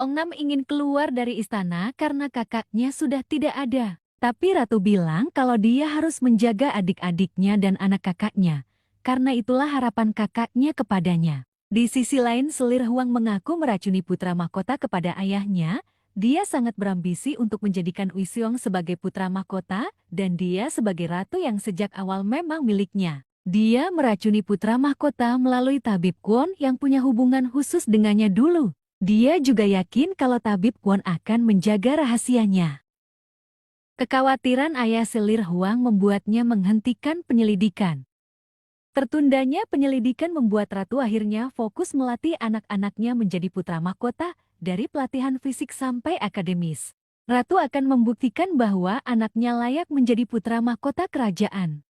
Ongnam ingin keluar dari istana karena kakaknya sudah tidak ada. Tapi Ratu bilang kalau dia harus menjaga adik-adiknya dan anak kakaknya, karena itulah harapan kakaknya kepadanya. Di sisi lain, Selir Huang mengaku meracuni putra mahkota kepada ayahnya. Dia sangat berambisi untuk menjadikan Uiseong sebagai putra mahkota, dan dia sebagai ratu yang sejak awal memang miliknya. Dia meracuni putra mahkota melalui tabib Kwon yang punya hubungan khusus dengannya dulu. Dia juga yakin kalau tabib Kwon akan menjaga rahasianya. Kekhawatiran ayah Selir Huang membuatnya menghentikan penyelidikan. Tertundanya penyelidikan membuat Ratu akhirnya fokus melatih anak-anaknya menjadi putra mahkota, dari pelatihan fisik sampai akademis. Ratu akan membuktikan bahwa anaknya layak menjadi putra mahkota kerajaan.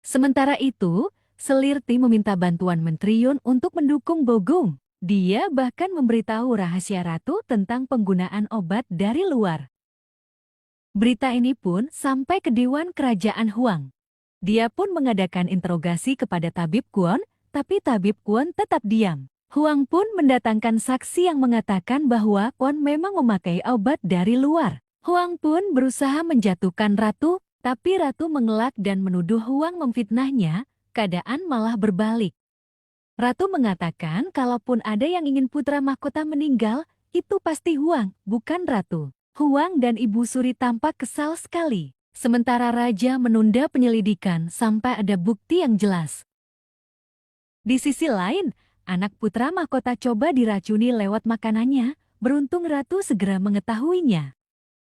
Sementara itu, Selirti meminta bantuan Menteri Yun untuk mendukung Bogong. Dia bahkan memberitahu rahasia Ratu tentang penggunaan obat dari luar. Berita ini pun sampai ke Dewan Kerajaan Huang. Dia pun mengadakan interogasi kepada Tabib Kwon, tapi Tabib Kwon tetap diam. Huang pun mendatangkan saksi yang mengatakan bahwa Kwon memang memakai obat dari luar. Huang pun berusaha menjatuhkan Ratu, tapi Ratu mengelak dan menuduh Huang memfitnahnya. Keadaan malah berbalik. Ratu mengatakan kalaupun ada yang ingin putra mahkota meninggal, itu pasti Huang, bukan Ratu. Huang dan Ibu Suri tampak kesal sekali. Sementara Raja menunda penyelidikan sampai ada bukti yang jelas. Di sisi lain, anak putra mahkota coba diracuni lewat makanannya. Beruntung Ratu segera mengetahuinya.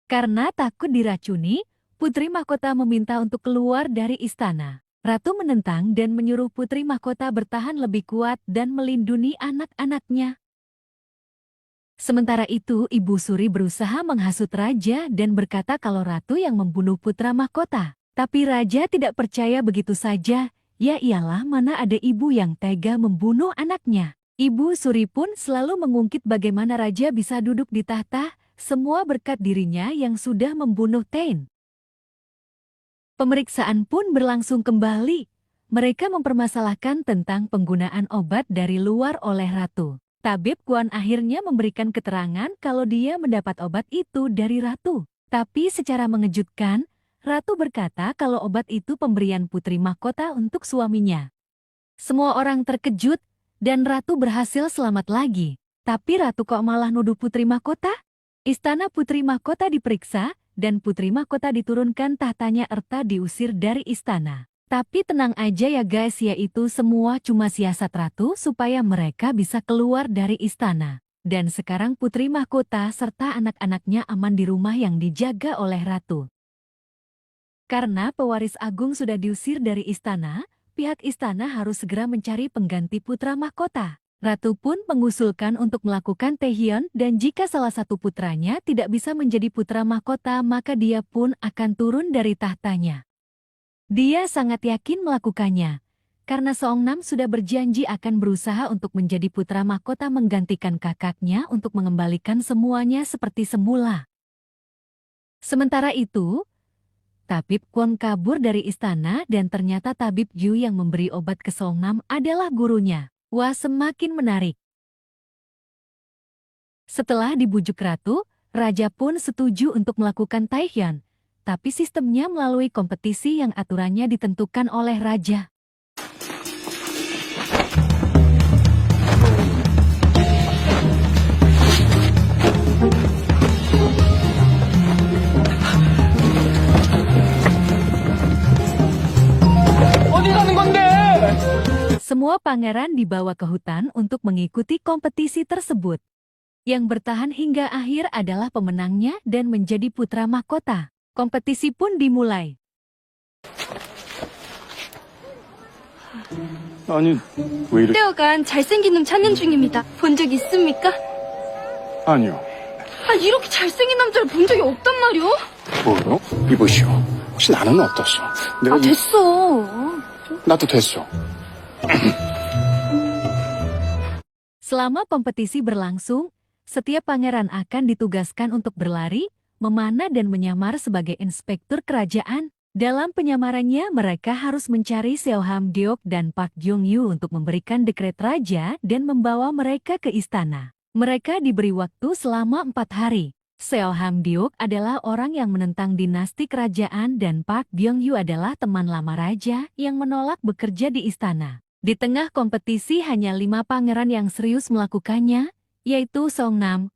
Karena takut diracuni, putri mahkota meminta untuk keluar dari istana. Ratu menentang dan menyuruh putri mahkota bertahan lebih kuat dan melindungi anak-anaknya. Sementara itu, Ibu Suri berusaha menghasut Raja dan berkata kalau Ratu yang membunuh putra mahkota. Tapi Raja tidak percaya begitu saja. Ya iyalah, mana ada ibu yang tega membunuh anaknya. Ibu Suri pun selalu mengungkit bagaimana Raja bisa duduk di tahta, semua berkat dirinya yang sudah membunuh Tain. Pemeriksaan pun berlangsung kembali. Mereka mempermasalahkan tentang penggunaan obat dari luar oleh Ratu. Tabib Kwon akhirnya memberikan keterangan kalau dia mendapat obat itu dari Ratu. Tapi secara mengejutkan, Ratu berkata kalau obat itu pemberian putri mahkota untuk suaminya. Semua orang terkejut, dan Ratu berhasil selamat lagi. Tapi Ratu kok malah nuduh putri mahkota? Istana putri mahkota diperiksa, dan putri mahkota diturunkan tahtanya serta diusir dari istana. Tapi tenang aja ya guys, yaitu semua cuma siasat Ratu supaya mereka bisa keluar dari istana. Dan sekarang putri mahkota serta anak-anaknya aman di rumah yang dijaga oleh Ratu. Karena pewaris agung sudah diusir dari istana, pihak istana harus segera mencari pengganti putra mahkota. Ratu pun mengusulkan untuk melakukan Taehyun, dan jika salah satu putranya tidak bisa menjadi putra mahkota maka dia pun akan turun dari tahtanya. Dia sangat yakin melakukannya, karena Seongnam sudah berjanji akan berusaha untuk menjadi putra mahkota menggantikan kakaknya untuk mengembalikan semuanya seperti semula. Sementara itu, Tabib Kwon kabur dari istana dan ternyata Tabib Yu yang memberi obat ke Seongnam adalah gurunya. Wah, semakin menarik. Setelah dibujuk Ratu, Raja pun setuju untuk melakukan Taehyun, tapi sistemnya melalui kompetisi yang aturannya ditentukan oleh Raja. Semua pangeran dibawa ke hutan untuk mengikuti kompetisi tersebut. Yang bertahan hingga akhir adalah pemenangnya dan menjadi putra mahkota. Kompetisi pun dimulai. 아니, 왜 이래? 뛰어간 잘생긴 놈 찾는 중입니다. 본 적 있습니까? 아니요. 이렇게 잘생긴 남자를 본 적이 없단 말이오? 뭐요? 이보시오. 혹시 나는 어떻소? 내가 됐어. 나도 됐어. Selama kompetisi berlangsung, setiap pangeran akan ditugaskan untuk berlari, memanah dan menyamar sebagai inspektur kerajaan. Dalam penyamarannya, mereka harus mencari Seo Ham Deok dan Park Jong Yu untuk memberikan dekret raja dan membawa mereka ke istana. Mereka diberi waktu selama 4 hari. Seo Hamdeok adalah orang yang menentang dinasti kerajaan dan Park Byung-yu adalah teman lama raja yang menolak bekerja di istana. Di tengah kompetisi hanya 5 pangeran yang serius melakukannya, yaitu Songnam,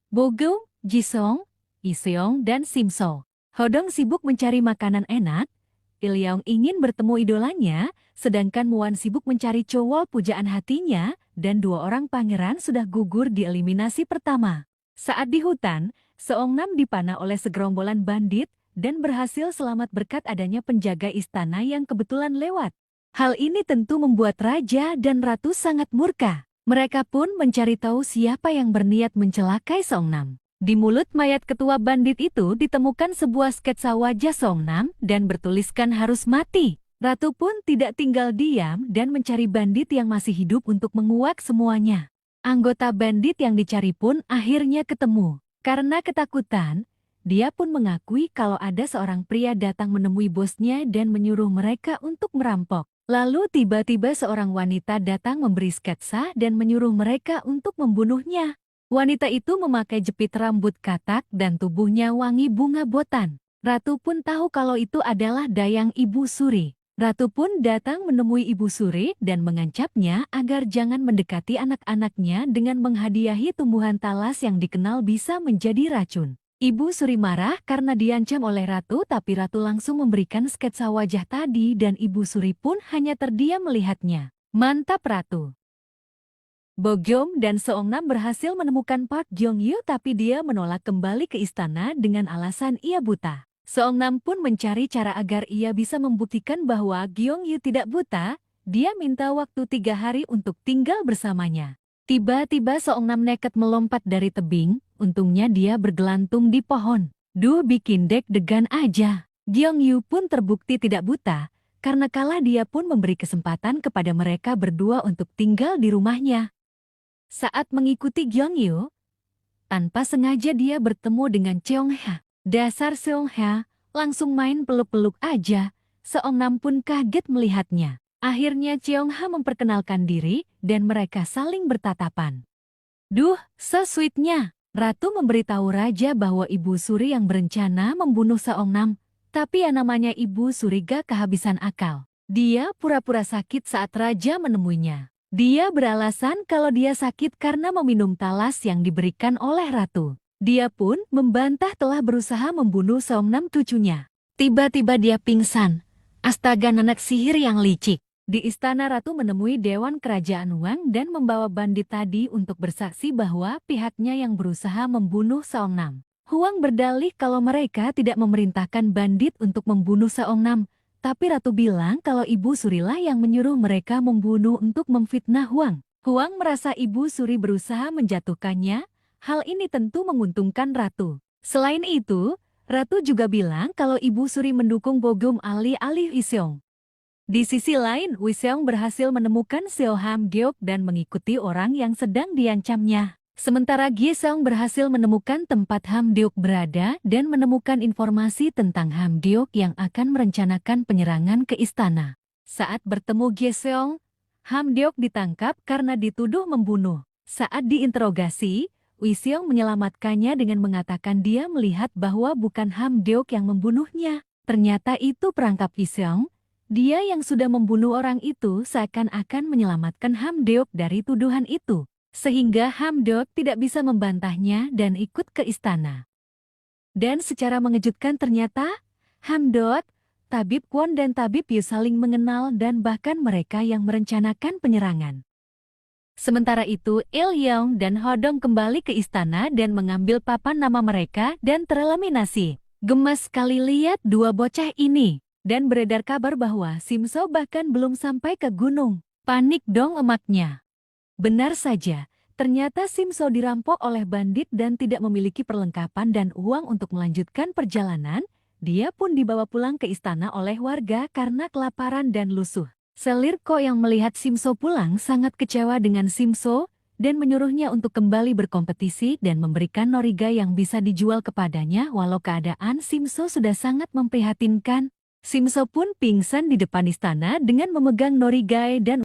Bogeum, Jisung, Iseong, dan Simso. Hodong sibuk mencari makanan enak, Ilyong ingin bertemu idolanya, sedangkan Muan sibuk mencari cowok pujaan hatinya, dan 2 orang pangeran sudah gugur di eliminasi pertama. Saat di hutan, Seongnam dipanah oleh segerombolan bandit dan berhasil selamat berkat adanya penjaga istana yang kebetulan lewat. Hal ini tentu membuat raja dan ratu sangat murka. Mereka pun mencari tahu siapa yang berniat mencelakai Seongnam. Di mulut mayat ketua bandit itu ditemukan sebuah sketsa wajah Seongnam dan bertuliskan harus mati. Ratu pun tidak tinggal diam dan mencari bandit yang masih hidup untuk menguak semuanya. Anggota bandit yang dicari pun akhirnya ketemu. Karena ketakutan, dia pun mengakui kalau ada seorang pria datang menemui bosnya dan menyuruh mereka untuk merampok. Lalu tiba-tiba seorang wanita datang memberi sketsa dan menyuruh mereka untuk membunuhnya. Wanita itu memakai jepit rambut katak dan tubuhnya wangi bunga botan. Ratu pun tahu kalau itu adalah dayang Ibu Suri. Ratu pun datang menemui Ibu Suri dan mengancamnya agar jangan mendekati anak-anaknya dengan menghadiahi tumbuhan talas yang dikenal bisa menjadi racun. Ibu Suri marah karena diancam oleh Ratu, tapi Ratu langsung memberikan sketsa wajah tadi dan Ibu Suri pun hanya terdiam melihatnya. Mantap Ratu! Bogeum dan Seongnam berhasil menemukan Park Byung-yu, tapi dia menolak kembali ke istana dengan alasan ia buta. Seongnam pun mencari cara agar ia bisa membuktikan bahwa Byung-yu tidak buta. Dia minta waktu 3 hari untuk tinggal bersamanya. Tiba-tiba Seongnam nekat melompat dari tebing, untungnya dia bergelantung di pohon. Duh, bikin deg-degan aja. Byung-yu pun terbukti tidak buta, karena kala dia pun memberi kesempatan kepada mereka berdua untuk tinggal di rumahnya. Saat mengikuti Byung-yu, tanpa sengaja dia bertemu dengan Cheong-ha. Dasar Seong-ha, langsung main peluk-peluk aja. Seongnam pun kaget melihatnya. Akhirnya Cheong-ha memperkenalkan diri dan mereka saling bertatapan. Duh, so sweetnya. Ratu memberitahu raja bahwa Ibu Suri yang berencana membunuh Seongnam, tapi yang namanya Ibu Suri gak kehabisan akal. Dia pura-pura sakit saat raja menemuinya. Dia beralasan kalau dia sakit karena meminum talas yang diberikan oleh Ratu. Dia pun membantah telah berusaha membunuh Seongnam cucunya. Tiba-tiba dia pingsan. Astaga, nenek sihir yang licik. Di istana Ratu menemui Dewan Kerajaan Wang dan membawa bandit tadi untuk bersaksi bahwa pihaknya yang berusaha membunuh Seongnam. Huang berdalih kalau mereka tidak memerintahkan bandit untuk membunuh Seongnam, tapi Ratu bilang kalau Ibu Surilah yang menyuruh mereka membunuh untuk memfitnah Huang. Huang merasa Ibu Suri berusaha menjatuhkannya. Hal ini tentu menguntungkan Ratu. Selain itu, Ratu juga bilang kalau Ibu Suri mendukung Bogeum alih-alih Iseong. Di sisi lain, Iseong berhasil menemukan Seo Hamdeok dan mengikuti orang yang sedang diancamnya. Sementara Giseong berhasil menemukan tempat Hamdeok berada dan menemukan informasi tentang Hamdeok yang akan merencanakan penyerangan ke istana. Saat bertemu Giseong, Hamdeok ditangkap karena dituduh membunuh. Saat diinterogasi, Iseong menyelamatkannya dengan mengatakan dia melihat bahwa bukan Hamdeok yang membunuhnya. Ternyata itu perangkap Iseong. Dia yang sudah membunuh orang itu seakan-akan menyelamatkan Hamdeok dari tuduhan itu. Sehingga Hamdeok tidak bisa membantahnya dan ikut ke istana. Dan secara mengejutkan ternyata, Hamdeok, Tabib Kwon dan Tabib Yu saling mengenal dan bahkan mereka yang merencanakan penyerangan. Sementara itu, Ilyong dan Hodong kembali ke istana dan mengambil papan nama mereka dan tereliminasi. Gemas sekali lihat 2 bocah ini. Dan beredar kabar bahwa Simso bahkan belum sampai ke gunung. Panik dong emaknya. Benar saja, ternyata Simso dirampok oleh bandit dan tidak memiliki perlengkapan dan uang untuk melanjutkan perjalanan. Dia pun dibawa pulang ke istana oleh warga karena kelaparan dan lusuh. Selir Ko yang melihat Simso pulang sangat kecewa dengan Simso dan menyuruhnya untuk kembali berkompetisi dan memberikan norigai yang bisa dijual kepadanya walau keadaan Simso sudah sangat memprihatinkan. Simso pun pingsan di depan istana dengan memegang norigai dan